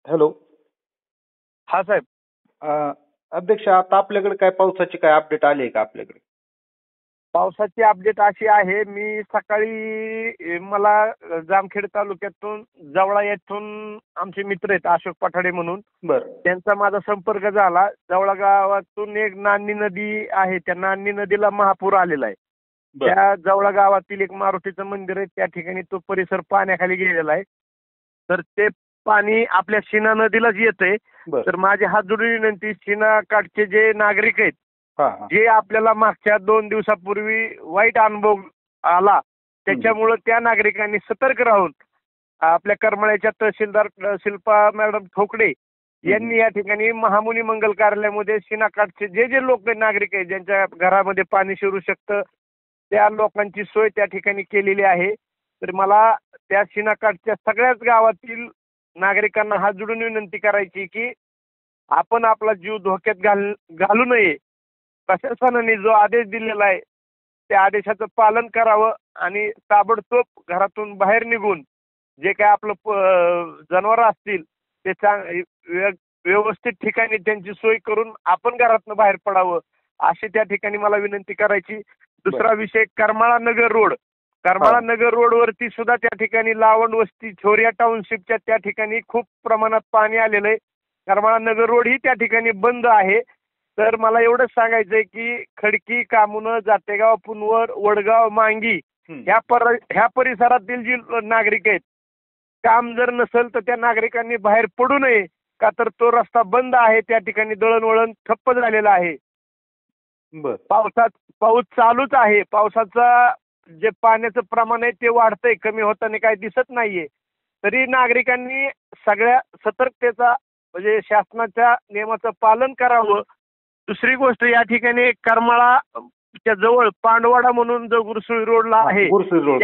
Hello. हा साहेब. अ, अध्यक्ष, आता आपल्याकडे काय पावसाची काय अपडेट आली आहे का आपल्याकडे? पावसाची अपडेट अशी आहे, मी सकाळी मला जामखेड तालुक्यातून जवळा येथून आमचे मित्र आहेत अशोक पठाडे म्हणून. बर. त्यांचा माझा संपर्क झाला. जवळा गावातून एक नान्नी नदी आहे, त्या नान्नी नदीला महापूर आलेला आहे. बर. त्या जवळा गावातील एक मारुतीचं मंदिर आहे, त्या ठिकाणी तो परिसर पाण्याखाली गेलेला आहे. तर ते पाणी आपल्या शिना नदीलाच येतंय. बर. तर माझी हात जोडून विनंती, शिना काठचे जे नागरिक आहेत, हा हा. जे आपल्याला मागच्या 2 दिवसापूर्वी वाईट अनुभव आला, त्याच्यामुळे त्या नागरिकांनी सतर्क राहून आपल्या करमाळ्याच्या तहसीलदार शिल्पा मॅडम ठोकडे यांनी या ठिकाणी महामुनी मंगल कार्यालयामध्ये शिनाकाठचे जे जे लोक नागरिक आहेत, ज्यांच्या घरामध्ये पाणी शिरू शकतं, त्या लोकांची सोय त्या ठिकाणी केलेली आहे. तर मला त्या शिनाकाठच्या सगळ्याच गावातील नागरिकांना हात जोडून विनंती करायची की आपण आपला जीव धोक्यात घालू नये. प्रशासनाने जो आदेश दिलेला आहे त्या आदेशाचं पालन करावं आणि ताबडतोब घरातून बाहेर निघून जे काय आपलं जनावरं असतील ते व्यवस्थित ठिकाणी त्यांची सोय करून आपण घरातून बाहेर पडावं, अशी त्या ठिकाणी मला विनंती करायची. दुसरा विषय, करमाळा नगर रोड. करमाळा नगर रोडवरती सुद्धा त्या ठिकाणी लावण वस्ती छोरिया टाउनशिपच्या त्या ठिकाणी खूप प्रमाणात पाणी आलेलं आहे. करमाळा नगर रोड ही त्या ठिकाणी बंद आहे. तर मला एवढंच सांगायचंय की खडकी, कामुन, जातेगाव, पुनवड, वडगाव, मांगी ह्या परिसरातील जी नागरिक आहेत, काम जर नसेल तर त्या नागरिकांनी बाहेर पडू नये, का तर तो रस्ता बंद आहे. त्या ठिकाणी दळणवळण ठप्प झालेलं आहे. बर. पाऊस चालूच आहे. पावसाचा जे पाण्याचं प्रमाण आहे ते वाढतंय, कमी होताना काही दिसत नाहीये. तरी नागरिकांनी सगळ्या सतर्कतेचा म्हणजे शासनाच्या नियमाचं पालन करावं. दुसरी गोष्ट, या ठिकाणी करमाळाच्या जवळ पांडवाडा म्हणून जो गुरसुळी रोडला आहे, गुरसुळी रोड,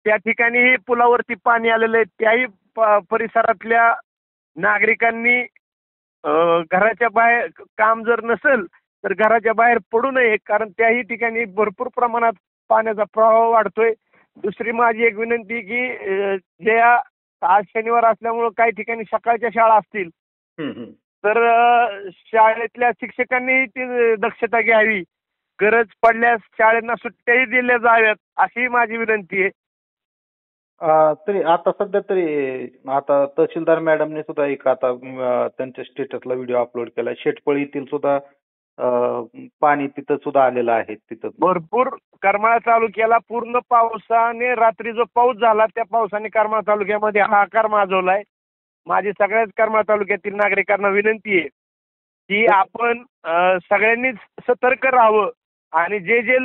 त्या ठिकाणी पुलावरती पाणी आलेलं आहे. त्याही परिसरातल्या नागरिकांनी घराच्या बाहेर काम जर नसेल तर घराच्या बाहेर पडू नये, कारण त्याही ठिकाणी भरपूर प्रमाणात पाण्याचा प्रवाह वाढतोय. दुसरी माझी एक विनंती की जे आज शनिवार असल्यामुळं काही ठिकाणी सकाळच्या शाळा असतील तर शाळेतल्या शिक्षकांनी ती दक्षता घ्यावी. गरज पडल्यास शाळेंना सुट्ट्याही दिल्या जाव्यात, अशी माझी विनंती आहे. तरी आता सध्या तरी आता तहसीलदार मॅडमने सुद्धा एक आता त्यांच्या स्टेटसला व्हिडिओ अपलोड केला. शेटपळीतील सुद्धा पाणी तिथं सुद्धा आलेलं आहे. तिथं भरपूर करमाळा तालुक्याला पूर्ण पावसाने, रात्री जो पाऊस झाला त्या पावसाने करमाळा तालुक्यामध्ये हाहाकार माजवलाय. माझी सगळ्याच करमाळा तालुक्यातील नागरिकांना विनंती आहे की आपण सगळ्यांनीच सतर्क राहावं आणि जे जे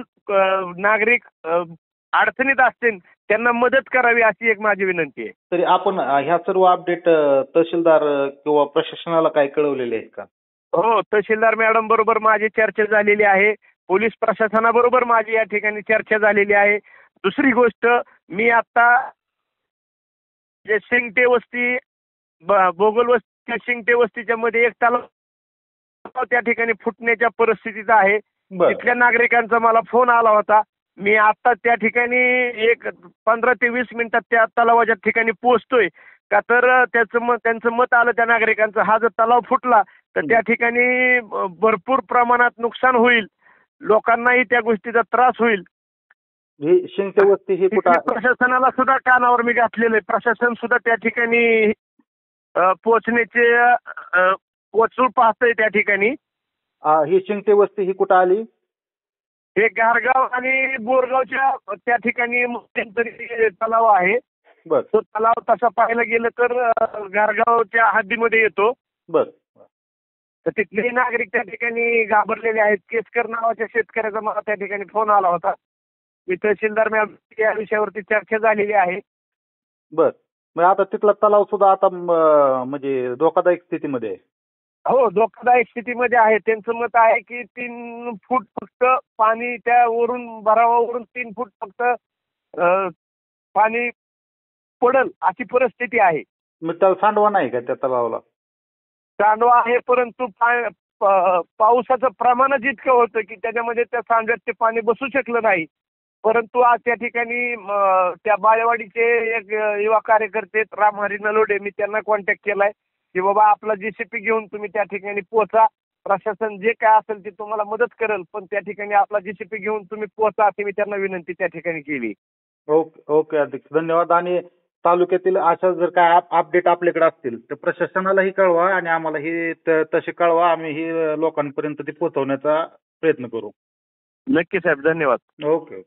नागरिक अडचणीत असतील त्यांना मदत करावी, अशी एक माझी विनंती आहे. तरी आपण ह्या सर्व अपडेट तहसीलदार किंवा प्रशासनाला काय कळवलेले आहेत का? हो, तहसीलदार मॅडम बरोबर माझी चर्चा झालेली आहे. पोलीस प्रशासनाबरोबर माझी या ठिकाणी चर्चा झालेली आहे. दुसरी गोष्ट, मी आता जे शिंगटे वस्ती, भोगल वस्ती, शिंगटे वस्तीच्या मध्ये एक तलाव त्या ठिकाणी फुटण्याच्या परिस्थितीत आहे. तिथल्या नागरिकांचा मला फोन आला होता. मी आता त्या ठिकाणी एक 15 ते 20 मिनिटात त्या तलावाच्या ठिकाणी पोहोचतोय, का तर त्यांचं मत आलं त्या नागरिकांचं, हा जर तलाव फुटला तर त्या ठिकाणी भरपूर प्रमाणात नुकसान होईल, लोकांनाही त्या गोष्टीचा त्रास होईल. प्रशासनाला सुद्धा कानावर मी घातलेलं आहे. प्रशासन सुद्धा त्या ठिकाणी पोहोचण्याचे पोहोचून पाहतंय त्या ठिकाणी. ही शिंगटे वस्ती ही कुठं आली? हे गारगाव आणि बोरगावच्या त्या ठिकाणी मध्यंतरी तलाव आहे. तो तलाव तसा पाहायला गेलं तर गारगावच्या हद्दीमध्ये येतो. तर तिथलेही नागरिक त्या ठिकाणी घाबरलेले आहेत. केसकर नावाच्या शेतकऱ्याचा मला त्या ठिकाणी फोन आला होता. मी तहसीलदार मॅम या विषयावरती चर्चा झालेली आहे. बर. मग आता तिथला तलाव सुद्धा आता म्हणजे धोकादायक स्थितीमध्ये आहे. हो, धोकादायक स्थितीमध्ये आहे. त्यांचं मत आहे की 3 फूट फक्त पाणी त्या वरून भरावावरून 3 फूट फक्त पाणी पडल अशी परिस्थिती आहे. मग त्याला सांडवा नाही का त्या तलावाला? सांडवा आहे, परंतु पावसाचं प्रमाणच इतकं होतं की त्याच्यामध्ये त्या सांडव्यात ते पाणी बसू शकलं नाही. परंतु आज त्या ठिकाणी त्या बालेवाडीचे एक युवा कार्यकर्ते रामहरी नलोडे, मी त्यांना कॉन्टॅक्ट केलाय की बाबा आपला JCP घेऊन तुम्ही त्या ठिकाणी पोहोचा. प्रशासन जे काय असेल ते तुम्हाला मदत करेल, पण त्या ठिकाणी आपला JCP घेऊन तुम्ही पोहोचा अशी मी त्यांना विनंती त्या ठिकाणी केली. ओके ओके अध्यक्ष, धन्यवाद. आणि तालुक्यातील अशा जर काय अपडेट आपल्याकडे असतील तर प्रशासनालाही कळवा आणि आम्हालाही तसे कळवा. आम्ही ही लोकांपर्यंत ते पोहोचवण्याचा प्रयत्न करू. नक्की साहेब, धन्यवाद. ओके.